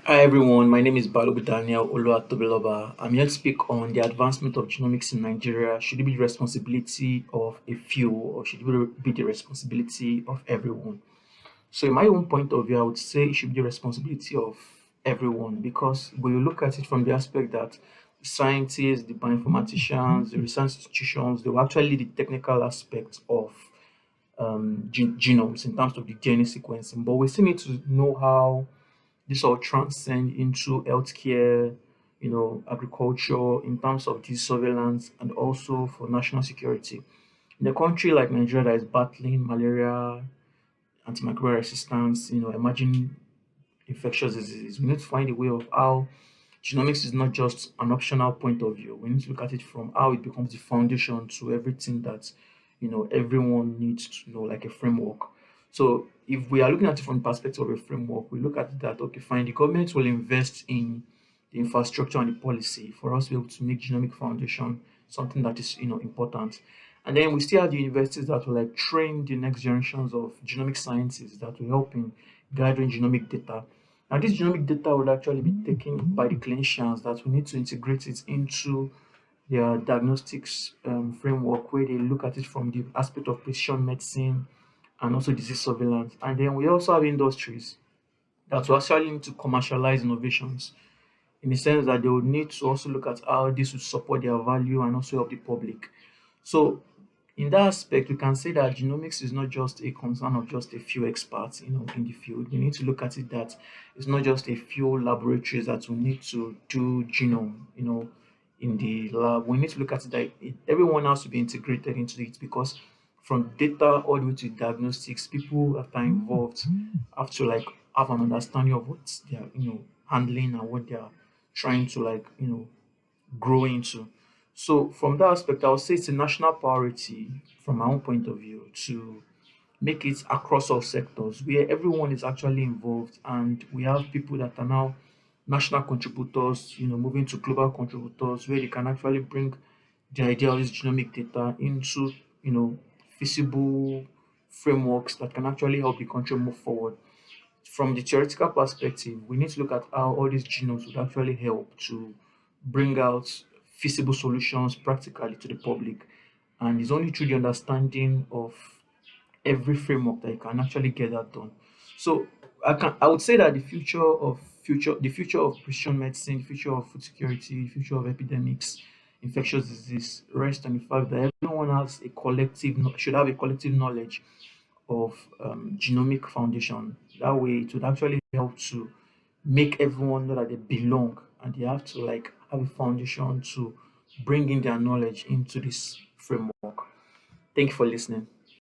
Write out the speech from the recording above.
Hi everyone, my name is Balogun Daniel Oluwatobiloba. I'm here to speak on the advancement of genomics in Nigeria. Should it be the responsibility of a few or should it be the responsibility of everyone? So, in my own point of view, I would say it should be the responsibility of everyone because when you look at it from the aspect that scientists, the bioinformaticians, the research institutions, they were actually the technical aspects of genomes in terms of the DNA sequencing. But we still need to know how this all transcend into healthcare, agriculture in terms of disease surveillance and also for national security. In a country like Nigeria that is battling malaria, antimicrobial resistance, emerging infectious diseases, we need to find a way of how genomics is not just an optional point of view. We need to look at it from how it becomes the foundation to everything that everyone needs to know, like a framework. So if we are looking at it from the perspective of a framework, we look at it that okay, fine, the government will invest in the infrastructure and the policy for us to be able to make genomic foundation something that is important. And then we still have the universities that will like train the next generations of genomic scientists that will help in gathering genomic data. Now, this genomic data will actually be taken by the clinicians that we need to integrate it into their diagnostics framework where they look at it from the aspect of precision medicine and also disease surveillance. And then we also have industries that will actually need to commercialize innovations in the sense that they would need to also look at how this would support their value and also help the public. So in that aspect, we can say that genomics is not just a concern of just a few experts, in the field. We need to look at it that it's not just a few laboratories that will need to do genome, in the lab. We need to look at it that everyone has to be integrated into it because from data all the way to diagnostics, people that are involved have to like have an understanding of what they are, handling and what they are trying to like, grow into. So from that aspect, I would say it's a national priority from my own point of view to make it across all sectors where everyone is actually involved and we have people that are now national contributors, moving to global contributors where they can actually bring the idea of this genomic data into, feasible frameworks that can actually help the country move forward. From the theoretical perspective, we need to look at how all these genomes would actually help to bring out feasible solutions practically to the public. And it's only through the understanding of every framework that you can actually get that done. So I would say that the future of precision medicine, the future of food security, the future of epidemics, infectious disease rests on the fact that everyone has a should have a collective knowledge of genomic foundation. That way, it would actually help to make everyone know that they belong and they have to like have a foundation to bring in their knowledge into this framework. Thank you for listening.